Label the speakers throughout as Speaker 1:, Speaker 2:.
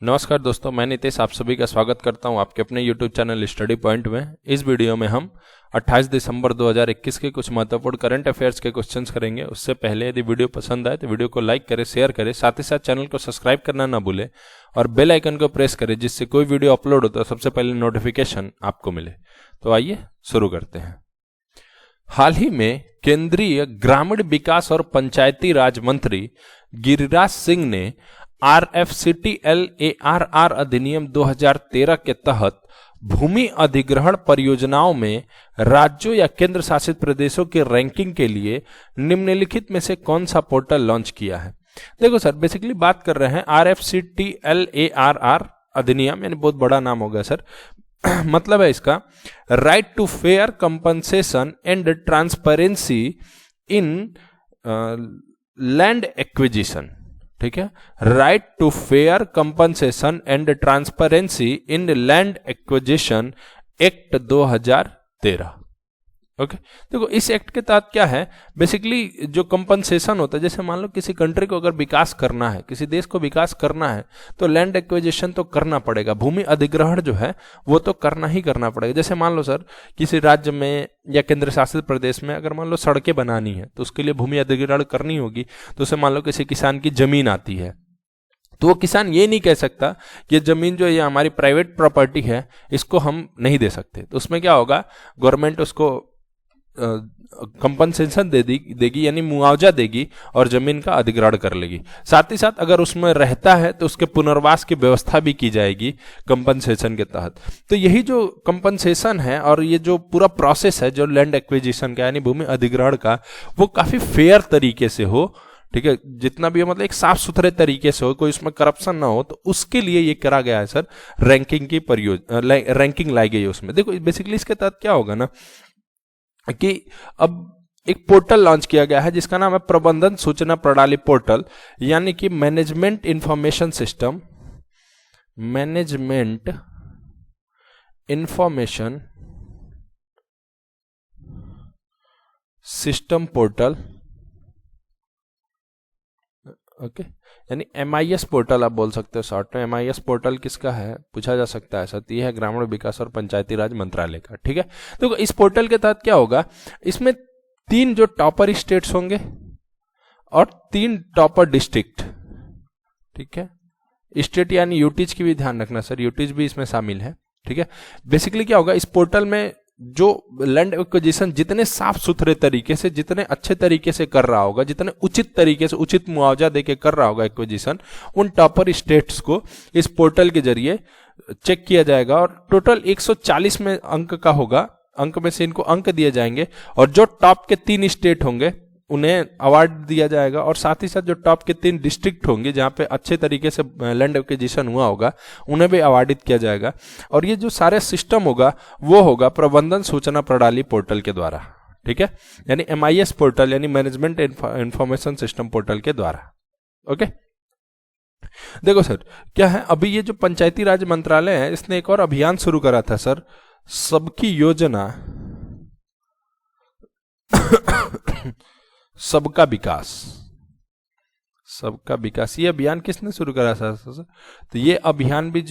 Speaker 1: नमस्कार दोस्तों, मैं नितेश आप सभी का स्वागत करता हूं आपके अपने YouTube चैनल स्टडी पॉइंट में। इस वीडियो में हम 28 दिसंबर 2021 के कुछ महत्वपूर्ण करंट अफेयर्स के क्वेश्चंस करेंगे। उससे पहले यदि वीडियो पसंद आए तो वीडियो को लाइक करें, शेयर करें, साथ ही साथ चैनल को सब्सक्राइब करना ना भूलें और बेल आइकन को प्रेस करें जिससे कोई वीडियो अपलोड हो तो सबसे पहले नोटिफिकेशन आपको मिले। तो आइए शुरू करते हैं। हाल ही में केंद्रीय ग्रामीण विकास और पंचायती राज मंत्री गिरिराज सिंह ने RFCTLARR अधिनियम 2013 के तहत भूमि अधिग्रहण परियोजनाओं में राज्यों या केंद्र शासित प्रदेशों की रैंकिंग के लिए निम्नलिखित में से कौन सा पोर्टल लॉन्च किया है। देखो सर, बेसिकली बात कर रहे हैं RFCTLARR अधिनियम, यानी बहुत बड़ा नाम होगा सर। मतलब है इसका right to fair compensation and transparency in land acquisition. ठीक है, right to fair compensation and transparency in land acquisition act 2013। Okay, देखो इस एक्ट के तहत क्या है, बेसिकली जो कंपनसेशन होता है, जैसे मान लो किसी कंट्री को अगर विकास करना है, किसी देश को विकास करना है तो लैंड एक्विजिशन तो करना पड़ेगा, भूमि अधिग्रहण जो है वो तो करना ही करना पड़ेगा। जैसे मान लो सर किसी राज्य में या केंद्र शासित प्रदेश में अगर मान लो सड़कें बनानी है तो उसके लिए भूमि अधिग्रहण करनी होगी। तो उसे मान लो किसी किसान की जमीन आती है तो वो किसान ये नहीं कह सकता कि ये जमीन जो ये हमारी प्राइवेट प्रॉपर्टी है इसको हम नहीं दे सकते। तो उसमें क्या होगा, गवर्नमेंट उसको कंपनसेशन देगी यानी मुआवजा देगी और जमीन का अधिग्रहण कर लेगी। साथ ही साथ अगर उसमें रहता है तो उसके पुनर्वास की व्यवस्था भी की जाएगी कंपनसेशन के तहत। तो यही जो कंपनसेशन है और ये जो पूरा प्रोसेस है जो लैंड एक्विजिशन का यानी भूमि अधिग्रहण का, वो काफी फेयर तरीके से हो। ठीक है, जितना भी हो मतलब एक साफ सुथरे तरीके से हो, कोई उसमें करप्शन ना हो। तो उसके लिए ये करा गया है सर, रैंकिंग की रैंकिंग लाई गई है उसमें। देखो बेसिकली इसके तहत क्या होगा ना कि अब एक पोर्टल लॉन्च किया गया है जिसका नाम है प्रबंधन सूचना प्रणाली पोर्टल, यानी कि management information system, management information system portal. Okay, यानी MIS पोर्टल आप बोल सकते हो शॉर्ट में। MIS पोर्टल किसका है पूछा जा सकता है, सर ये है ग्रामीण विकास और पंचायती राज मंत्रालय का। ठीक है, तो इस पोर्टल के तहत क्या होगा, इसमें 3 जो टॉपर स्टेट्स होंगे और 3 टॉपर डिस्ट्रिक्ट। ठीक है, स्टेट यानी यूटीज की भी ध्यान रखना सर, यूटीज भी इसमें शामिल है। ठीक है, बेसिकली क्या होगा, इस पोर्टल में जो लैंड एक्विजिशन जितने साफ सुथरे तरीके से, जितने अच्छे तरीके से कर रहा होगा, जितने उचित तरीके से उचित मुआवजा देके कर रहा होगा एक्विजिशन, उन टॉपर स्टेट्स को इस पोर्टल के जरिए चेक किया जाएगा। और टोटल 140 में अंक का होगा, अंक में से इनको अंक दिए जाएंगे और जो टॉप के 3 स्टेट होंगे उन्हें अवार्ड दिया जाएगा और साथ ही साथ जो टॉप के 3 डिस्ट्रिक्ट होंगे जहां पे अच्छे तरीके से लैंड एक्विजिशन हुआ होगा उन्हें भी अवार्डित किया जाएगा। और ये जो सारे सिस्टम होगा वो होगा प्रबंधन सूचना प्रणाली पोर्टल के द्वारा। ठीक है, यानी MIS पोर्टल यानी मैनेजमेंट इंफॉर्मेशन सिस्टम पोर्टल के द्वारा। ओके, देखो सर क्या है, अभी ये जो पंचायती राज मंत्रालय है इसने एक और अभियान शुरू करा था सर, सबकी योजना सबका विकास। सबका विकास ये अभियान किसने शुरू करा था सर? तो ये अभियान भी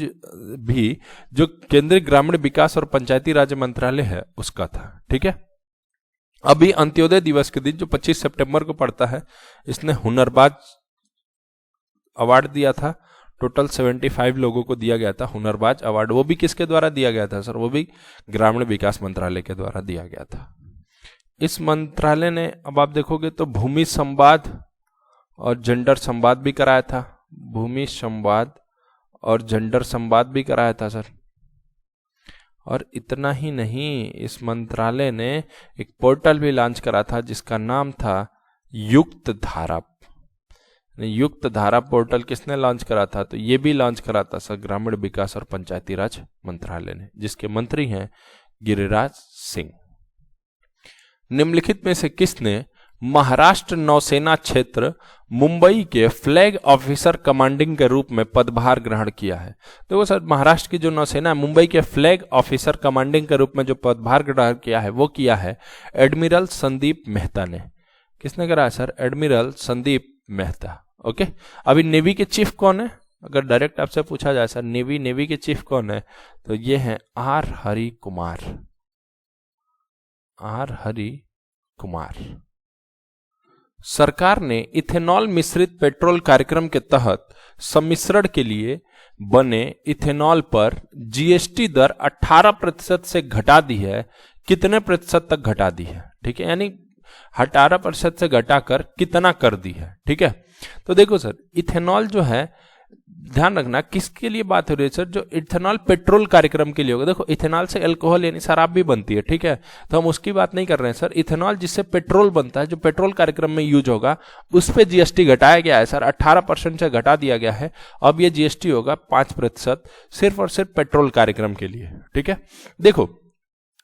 Speaker 1: जो केंद्रीय ग्रामीण विकास और पंचायती राज मंत्रालय है उसका था। ठीक है, अभी अंत्योदय दिवस के दिन जो 25 सितंबर को पड़ता है, इसने हुनरबाज अवार्ड दिया था। टोटल 75 लोगों को दिया गया था हुनरबाज अवार्ड। वो भी किसके द्वारा दिया गया था सर? वो भी ग्रामीण विकास मंत्रालय के द्वारा दिया गया था। इस मंत्रालय ने, अब आप देखोगे तो भूमि संवाद और जेंडर संवाद भी कराया था, भूमि संवाद और जेंडर संवाद भी कराया था सर। और इतना ही नहीं, इस मंत्रालय ने एक पोर्टल भी लॉन्च करा था जिसका नाम था युक्त धारा। युक्त धारा पोर्टल किसने लॉन्च करा था? तो ये भी लॉन्च करा था सर ग्रामीण विकास और पंचायती राज मंत्रालय ने, जिसके मंत्री हैं गिरिराज सिंह। निम्नलिखित में से किसने महाराष्ट्र नौसेना क्षेत्र मुंबई के फ्लैग ऑफिसर कमांडिंग के रूप में पदभार ग्रहण किया है? देखो सर, महाराष्ट्र की जो नौसेना है मुंबई के फ्लैग ऑफिसर कमांडिंग के रूप में जो पदभार ग्रहण किया है वो किया है एडमिरल संदीप मेहता ने। किसने करा है sir? Admiral Sandeep Mehta. Okay, अभी नेवी के चीफ कौन है? अगर डायरेक्ट आपसे पूछा जाए सर नेवी के चीफ कौन है, तो ये हैं आर हरि कुमार। सरकार ने इथेनॉल मिश्रित पेट्रोल कार्यक्रम के तहत सम्मिश्रण के लिए बने इथेनॉल पर जीएसटी दर 18% से घटा दी है। कितने प्रतिशत तक घटा दी है? ठीक है, यानी 18% से घटाकर कितना कर दी है? ठीक है, तो देखो सर इथेनॉल जो है, ध्यान रखना किसके लिए बात हो रही है सर, जो इथेनॉल पेट्रोल कार्यक्रम के लिए होगा। देखो इथेनॉल से अल्कोहल यानी शराब भी बनती है, ठीक है, तो हम उसकी बात नहीं कर रहे हैं सर। इथेनॉल जिससे पेट्रोल बनता है, जो पेट्रोल कार्यक्रम में यूज होगा, उस पे जीएसटी घटाया गया है सर, 18% से घटा दिया गया है। अब ये जीएसटी होगा 5% सिर्फ और सिर्फ पेट्रोल कार्यक्रम के लिए। ठीक है, देखो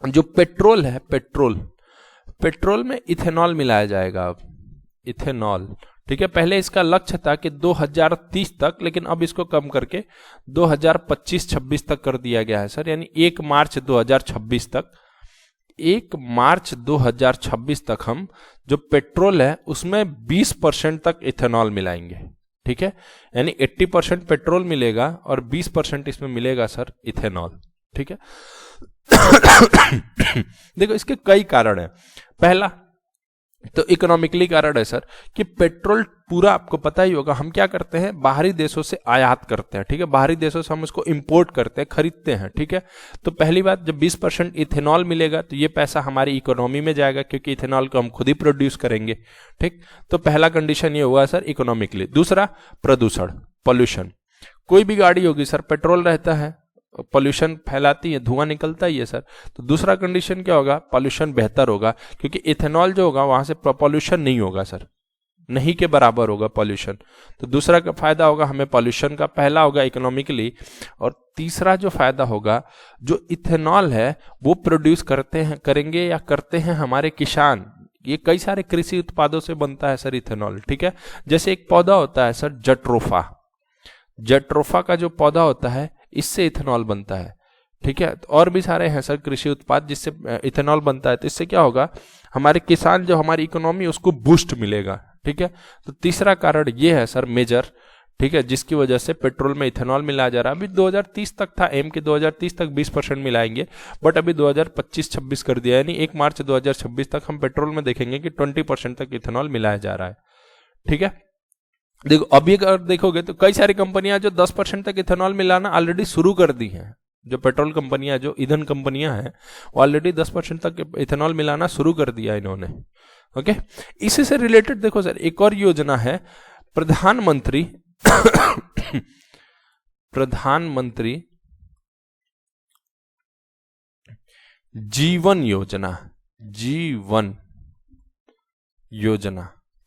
Speaker 1: जो पेट्रोल है, पेट्रोल में इथेनॉल मिलाया जाएगा। अब इथेनॉल, ठीक है, पहले इसका लक्ष्य था कि 2030 तक, लेकिन अब इसको कम करके 2025-26 तक कर दिया गया है सर, यानी 1 मार्च 2026 तक। 1 मार्च 2026 तक हम जो पेट्रोल है उसमें 20% तक इथेनॉल मिलाएंगे। ठीक है, यानी 80% पेट्रोल मिलेगा और 20% इसमें मिलेगा सर इथेनॉल। ठीक है देखो इसके कई कारण है। पहला तो इकोनॉमिकली कारण है सर कि पेट्रोल पूरा आपको पता ही होगा, हम क्या करते हैं, बाहरी देशों से आयात करते हैं। ठीक है, बाहरी देशों से हम उसको इंपोर्ट करते हैं, खरीदते हैं। ठीक है, तो पहली बात, जब 20% इथेनॉल मिलेगा तो ये पैसा हमारी इकोनॉमी में जाएगा, क्योंकि इथेनॉल को हम खुद ही प्रोड्यूस करेंगे। ठीक, तो पहला कंडीशन ये हुआ सर इकोनॉमिकली। दूसरा प्रदूषण, पॉल्यूशन। कोई भी गाड़ी होगी सर, पेट्रोल रहता है, पॉल्यूशन फैलाती है, धुआं निकलता ही है सर। तो दूसरा कंडीशन क्या होगा, पॉल्यूशन बेहतर होगा, क्योंकि इथेनॉल जो होगा वहां से पॉल्यूशन नहीं होगा सर, नहीं के बराबर होगा पॉल्यूशन। तो दूसरा का फायदा होगा हमें पॉल्यूशन का, पहला होगा इकोनॉमिकली। और तीसरा जो फायदा होगा, जो इथेनॉल है वो प्रोड्यूस करेंगे या करते हैं हमारे किसान। ये कई सारे कृषि उत्पादों से बनता है सर इथेनॉल। ठीक है, जैसे एक पौधा होता है सर जट्रोफा का जो पौधा होता है, इससे इथेनॉल बनता है। ठीक है, तो और भी सारे हैं सर कृषि उत्पाद जिससे इथेनॉल बनता है। तो इससे क्या होगा, हमारे किसान, जो हमारी इकोनॉमी, उसको बूस्ट मिलेगा। ठीक है, तो तीसरा कारण ये है सर मेजर, ठीक है, जिसकी वजह से पेट्रोल में इथेनॉल मिलाया जा रहा है। अभी 2030 तक था एम के 2030 तक 20% मिलाएंगे, बट अभी 2025-26 कर दिया, यानी 1 मार्च 2026 तक हम पेट्रोल में देखेंगे कि 20% तक इथेनॉल मिलाया जा रहा है। ठीक है, देखो अभी अगर देखोगे तो कई सारी कंपनियां जो 10% तक इथेनॉल मिलाना ऑलरेडी शुरू कर दी हैं। जो पेट्रोल कंपनियां, जो ईंधन कंपनियां हैं, वो ऑलरेडी 10% तक इथेनॉल मिलाना शुरू कर दिया इन्होंने। ओके, इसी से रिलेटेड देखो सर एक और योजना है, प्रधानमंत्री जीवन योजना।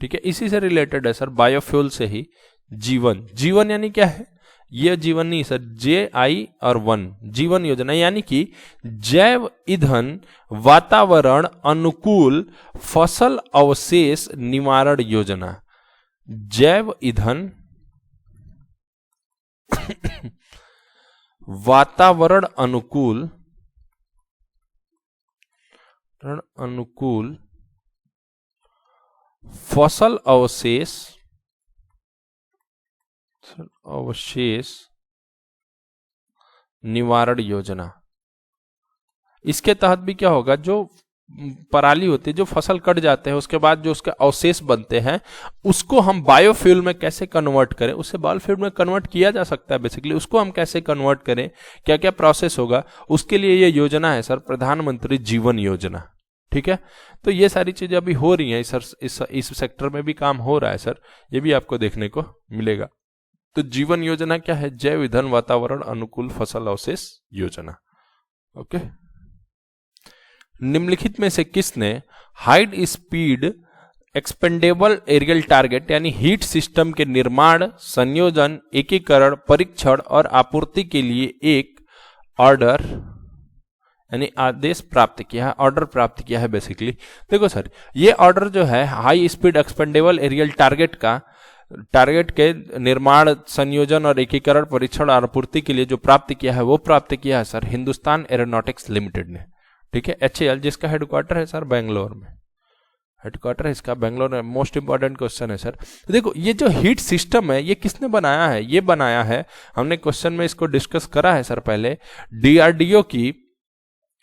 Speaker 1: ठीक है, इसी से रिलेटेड है सर, बायोफ्यूल से ही जीवन यानी क्या है, ये जीवन नहीं सर, JI और 1 जीवन योजना, यानी कि जैव ईंधन वातावरण अनुकूल फसल अवशेष निवारण योजना। जैव ईंधन वातावरण अनुकूल फसल अवशेष निवारण योजना। इसके तहत भी क्या होगा, जो पराली होती है, जो फसल कट जाते हैं, उसके बाद जो उसके अवशेष बनते हैं, उसको हम बायोफ्यूल में कैसे कन्वर्ट करें, उससे बायोफ्यूल में कन्वर्ट किया जा सकता है बेसिकली, उसको हम कैसे कन्वर्ट करें, क्या क्या प्रोसेस होगा, उसके लिए ये योजना है सर, प्रधानमंत्री जीवन योजना। ठीक है, तो ये सारी चीजें अभी हो रही हैं सर, इस सेक्टर में भी काम हो रहा है सर, ये भी आपको देखने को मिलेगा। तो जीवन योजना क्या है, जैव ईंधन वातावरण अनुकूल फसल अवशेष योजना। ओके, निम्नलिखित में से किसने high speed expendable aerial target यानी हीट सिस्टम के निर्माण, संयोजन, एकीकरण, परीक्षण और आपूर्ति के लिए एक ऑर्डर यानी आदेश प्राप्त किया है, ऑर्डर प्राप्त किया है बेसिकली। देखो सर ये ऑर्डर जो है high speed expendable aerial target के निर्माण, संयोजन और एकीकरण, परीक्षण और आपूर्ति के लिए जो प्राप्त किया है, वो प्राप्त किया है सर हिंदुस्तान एरोनॉटिक्स लिमिटेड ने। ठीक है, HAL, जिसका हेडक्वार्टर है सर बेंगलोर में। हेडक्वार्टर इसका बेंगलोर में। मोस्ट इंपॉर्टेंट क्वेश्चन है सर। तो देखो ये जो हीट सिस्टम है ये किसने बनाया है, ये बनाया है, हमने क्वेश्चन में इसको डिस्कस करा है सर पहले, डीआरडीओ की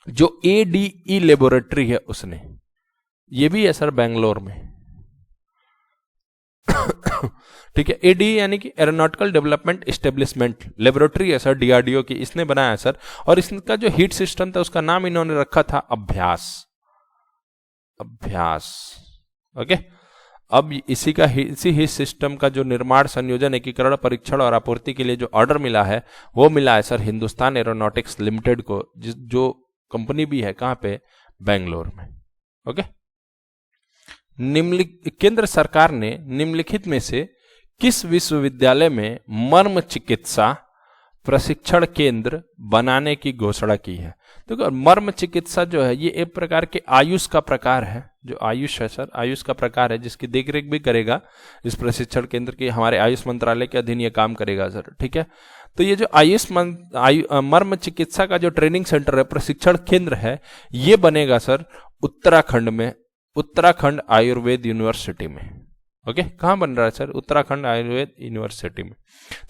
Speaker 1: जो एडीई लेबोरेटरी है उसने, ये भी है सर बेंगलोर में। ठीक है, एडीई यानी कि एरोनॉटिकल डेवलपमेंट एस्टेब्लिशमेंट लेबोरेटरी है सर डीआरडीओ की, इसने बनाया है सर। और इसका जो हीट सिस्टम था उसका नाम इन्होंने रखा था अभ्यास। ओके, अब इसी हीट सिस्टम का जो निर्माण, संयोजन, एकीकरण, परीक्षण और आपूर्ति के लिए जो ऑर्डर मिला है वो मिला है सर हिंदुस्तान एरोनॉटिक्स लिमिटेड को, जो कंपनी भी है कहां पे, बेंगलोर में। ओके, केंद्र सरकार ने निम्नलिखित में से किस विश्वविद्यालय में मर्म चिकित्सा प्रशिक्षण केंद्र बनाने की घोषणा की है? देखो मर्म चिकित्सा जो है ये एक प्रकार के आयुष का प्रकार है, जो आयुष है सर, आयुष का प्रकार है जिसकी देखरेख भी करेगा इस प्रशिक्षण केंद्र की, हमारे आयुष मंत्रालय के अधीन ये काम करेगा सर। ठीक है, तो ये जो मर्म चिकित्सा का जो ट्रेनिंग सेंटर है, प्रशिक्षण केंद्र है, ये बनेगा सर उत्तराखंड में, उत्तराखंड आयुर्वेद यूनिवर्सिटी में। ओके, कहां बन रहा है सर? उत्तराखंड आयुर्वेद यूनिवर्सिटी में।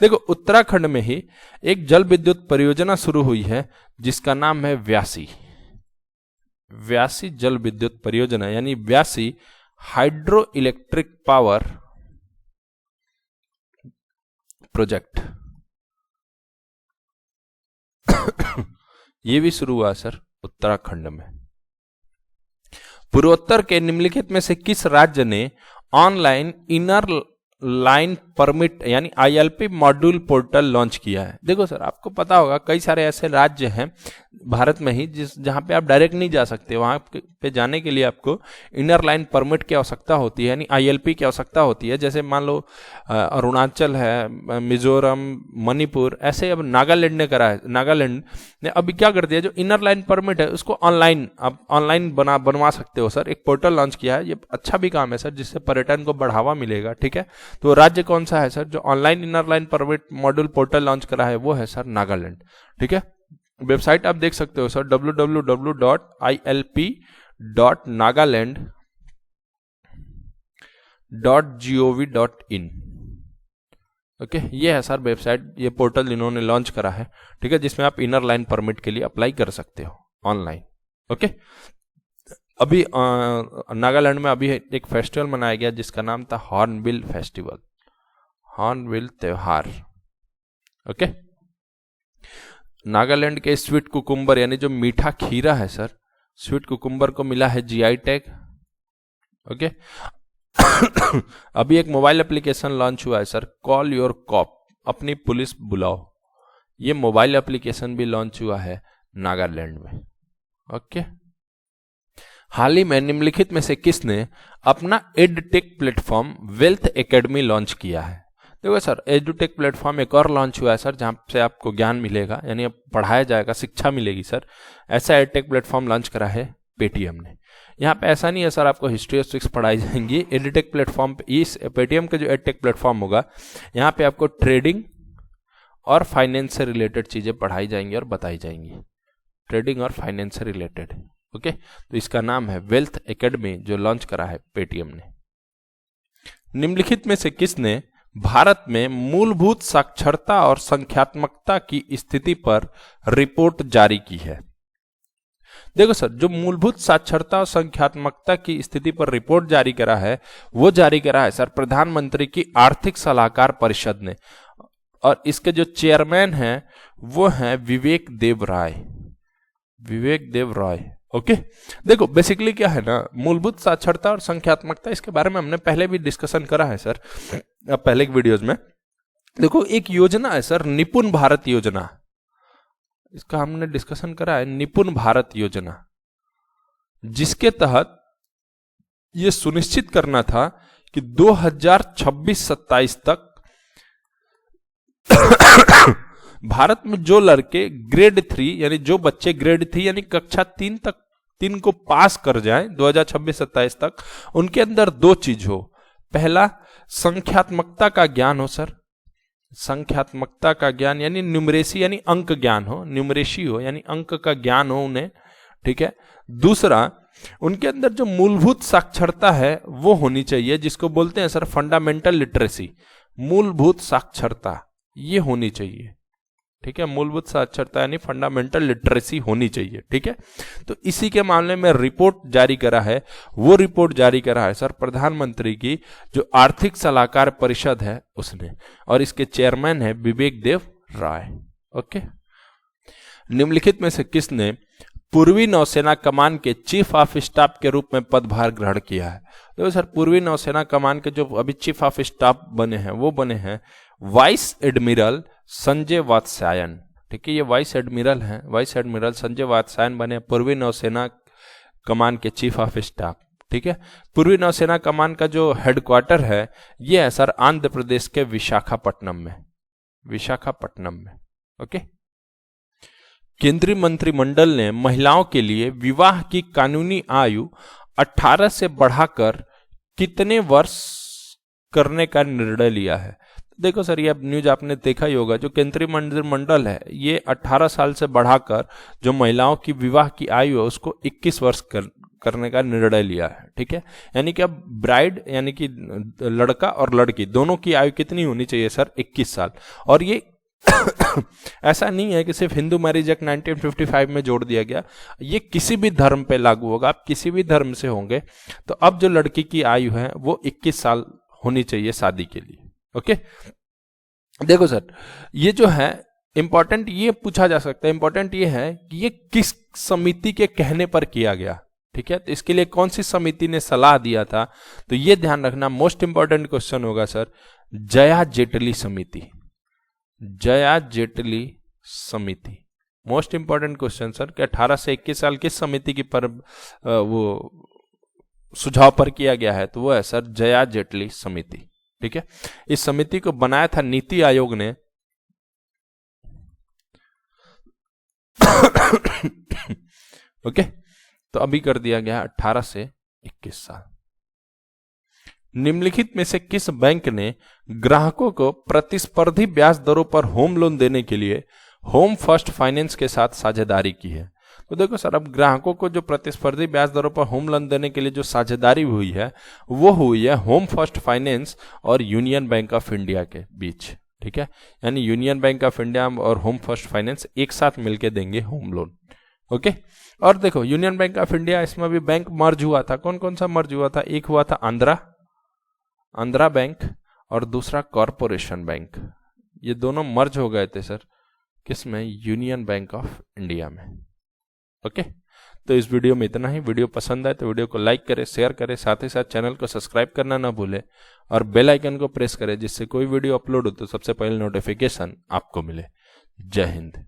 Speaker 1: देखो उत्तराखंड में ही एक जल विद्युत परियोजना शुरू हुई है जिसका नाम है व्यासी जल विद्युत परियोजना, यानी व्यासी हाइड्रो इलेक्ट्रिक पावर प्रोजेक्ट। ये भी शुरू हुआ सर उत्तराखंड में। पूर्वोत्तर के निम्नलिखित में से किस राज्य ने ऑनलाइन इनर लाइन परमिट यानी आईएलपी मॉड्यूल पोर्टल लॉन्च किया है? देखो सर आपको पता होगा कई सारे ऐसे राज्य हैं भारत में ही जहां पे आप डायरेक्ट नहीं जा सकते, वहां पे जाने के लिए आपको इनर लाइन परमिट की आवश्यकता होती है, यानी आईएलपी की आवश्यकता होती है। जैसे मान लो अरुणाचल है, मिजोरम, मणिपुर, ऐसे अब नागालैंड ने करा है। नागालैंड ने अभी क्या कर दिया, जो इनर लाइन परमिट है उसको ऑनलाइन, आप ऑनलाइन बनवा सकते हो सर। एक पोर्टल लॉन्च किया है, ये अच्छा भी काम है सर, जिससे पर्यटन को बढ़ावा मिलेगा। ठीक है, तो राज्य कौन सा है सर जो online inner line permit module portal launch करा है? वो है सर नागालैंड। ठीक है, वेबसाइट आप देख सकते हो सर www.ilp.nagaland.gov.in। ओके, ये है सर वेबसाइट, ये पोर्टल इन्होंने लॉन्च करा है। ठीक है, जिसमें आप इनर लाइन परमिट के लिए अप्लाई कर सकते हो ऑनलाइन। ओके, अभी नागालैंड में अभी एक फेस्टिवल मनाया गया जिसका नाम था हॉर्नबिल फेस्टिवल, हॉर्नबिल त्योहार। ओके, नागालैंड के स्वीट कुकुम्बर यानी जो मीठा खीरा है सर, स्वीट कुकुम्बर को मिला है जीआई टैग। ओके, अभी एक मोबाइल एप्लीकेशन लॉन्च हुआ है सर, कॉल योर कॉप, अपनी पुलिस बुलाओ। ये मोबाइल एप्लीकेशन भी लॉन्च हुआ है नागालैंड में। ओके, हाल ही में निम्नलिखित में से किसने अपना edtech platform wealth academy launch किया है? देखो सर एडुटेक प्लेटफॉर्म एक और लॉन्च हुआ है सर, जहां से आपको ज्ञान मिलेगा, यानी पढ़ाया जाएगा, शिक्षा मिलेगी सर। ऐसा एडटेक प्लेटफॉर्म लॉन्च करा है पेटीएम ने। यहाँ पे ऐसा नहीं है सर आपको हिस्ट्री और सिक्स पढ़ाई जाएंगी। एडुटेक प्लेटफॉर्म पे, इस पेटीएम का जो एडटेक प्लेटफॉर्म होगा, यहाँ पे आपको ट्रेडिंग और फाइनेंस से रिलेटेड चीजें पढ़ाई जाएंगी और बताई जाएंगी, ट्रेडिंग और फाइनेंस से रिलेटेड। ओके, तो इसका नाम है वेल्थ एकेडमी, जो लॉन्च करा है पेटीएम ने। निम्नलिखित में से किसने भारत में मूलभूत साक्षरता और संख्यात्मकता की स्थिति पर रिपोर्ट जारी की है? देखो सर, जो मूलभूत साक्षरता और संख्यात्मकता की स्थिति पर रिपोर्ट जारी करा है, वो जारी करा है सर प्रधानमंत्री की आर्थिक सलाहकार परिषद ने, और इसके जो चेयरमैन हैं वो हैं विवेक देव रॉय। ओके, देखो बेसिकली क्या है ना, मूलभूत साक्षरता और संख्यात्मकता, इसके बारे में हमने पहले भी डिस्कशन करा है सर पहले के वीडियोस में। देखो एक योजना है सर निपुण भारत योजना, इसका हमने डिस्कशन करा है, निपुण भारत योजना, जिसके तहत यह सुनिश्चित करना था कि 2026-27 तक भारत में जो लड़के ग्रेड 3 यानी जो बच्चे ग्रेड 3 यानी कक्षा 3 को पास कर जाएं 2026-27 तक, उनके अंदर दो चीज हो। पहला, संख्यात्मकता का ज्ञान हो सर, संख्यात्मकता का ज्ञान यानी न्यूमरेसी यानी अंक ज्ञान हो, न्यूमरेसी हो यानी अंक का ज्ञान हो उन्हें। ठीक है, दूसरा उनके अंदर जो मूलभूत साक्षरता है वो होनी चाहिए, जिसको बोलते हैं सर फंडामेंटल लिटरेसी। मूलभूत साक्षरता ये होनी चाहिए, ठीक है। मूलभूत साक्षरता यानी फंडामेंटल लिटरेसी होनी चाहिए, ठीक है। तो इसी के मामले में रिपोर्ट जारी करा है, वो रिपोर्ट जारी करा है सर प्रधानमंत्री की जो आर्थिक सलाहकार परिषद है उसने, और इसके चेयरमैन है विवेक देव राय। ओके, निम्नलिखित में से किसने पूर्वी नौसेना कमान के चीफ ऑफ स्टाफ के रूप में पदभार ग्रहण किया है? तो सर पूर्वी नौसेना कमान के जो अभी चीफ ऑफ स्टाफ बने हैं वो बने हैं वाइस एडमिरल संजय वात्स्यायन, ठीक है। ये वाइस एडमिरल हैं, वाइस एडमिरल संजय वात्स्यायन बने पूर्वी नौसेना कमान के चीफ ऑफ स्टाफ, ठीक है। पूर्वी नौसेना कमान का जो हेडक्वार्टर है ये है सर आंध्र प्रदेश के विशाखापट्टनम में, विशाखापट्टनम में। ओके, केंद्रीय मंत्रिमंडल ने महिलाओं के लिए विवाह की कानूनी आयु 18 से बढ़ाकर कितने वर्ष करने का निर्णय लिया है? देखो सर, ये न्यूज आपने देखा ही होगा, जो केंद्रीय मंत्रिमंडल है ये 18 साल से बढ़ाकर जो महिलाओं की विवाह की आयु है उसको 21 वर्ष करने का निर्णय लिया है, ठीक है। यानी कि अब ब्राइड यानी कि लड़का और लड़की दोनों की आयु कितनी होनी चाहिए सर? 21 साल। और ये ऐसा नहीं है कि सिर्फ हिंदू मैरिज एक्ट 1955 में जोड़ दिया गया, ये किसी भी धर्म पे लागू होगा। आप किसी भी धर्म से होंगे तो अब जो लड़की की आयु है वो 21 साल होनी चाहिए शादी के लिए। ओके, देखो सर, ये जो है इंपॉर्टेंट ये पूछा जा सकता है, इंपॉर्टेंट ये है कि ये किस समिति के कहने पर किया गया, ठीक है। तो इसके लिए कौन सी समिति ने सलाह दिया था, तो ये ध्यान रखना, मोस्ट इंपॉर्टेंट क्वेश्चन होगा सर, जया जेटली समिति, जया जेटली समिति। मोस्ट इंपॉर्टेंट क्वेश्चन सर कि 18 से 21 साल किस समिति की पर वो सुझाव पर किया गया है, तो वो है सर जया जेटली समिति, ठीक है। इस समिति को बनाया था नीति आयोग ने ओके, तो अभी कर दिया गया 18 से 21 साल। निम्नलिखित में से किस बैंक ने ग्राहकों को प्रतिस्पर्धी ब्याज दरों पर होम लोन देने के लिए होम फर्स्ट फाइनेंस के साथ साझेदारी की है? तो देखो सर, अब ग्राहकों को जो प्रतिस्पर्धी ब्याज दरों पर होम लोन देने के लिए जो साझेदारी हुई है वो हुई है होम फर्स्ट फाइनेंस और यूनियन बैंक ऑफ इंडिया के बीच, ठीक है। यानी यूनियन बैंक ऑफ इंडिया और होम फर्स्ट फाइनेंस एक साथ मिलकर देंगे होम लोन। ओके, और देखो यूनियन बैंक ऑफ इंडिया, इसमें भी बैंक मर्ज हुआ था। कौन कौन सा मर्ज हुआ था? एक हुआ था आंध्रा बैंक और दूसरा कॉरपोरेशन बैंक। ये दोनों मर्ज हो गए थे सर किसमें? यूनियन बैंक ऑफ इंडिया में। ओके, तो इस वीडियो में इतना ही। वीडियो पसंद आए तो वीडियो को लाइक करें, शेयर करें, साथ ही साथ चैनल को सब्सक्राइब करना ना भूलें और बेल आइकन को प्रेस करें, जिससे कोई वीडियो अपलोड हो तो सबसे पहले नोटिफिकेशन आपको मिले। जय हिंद।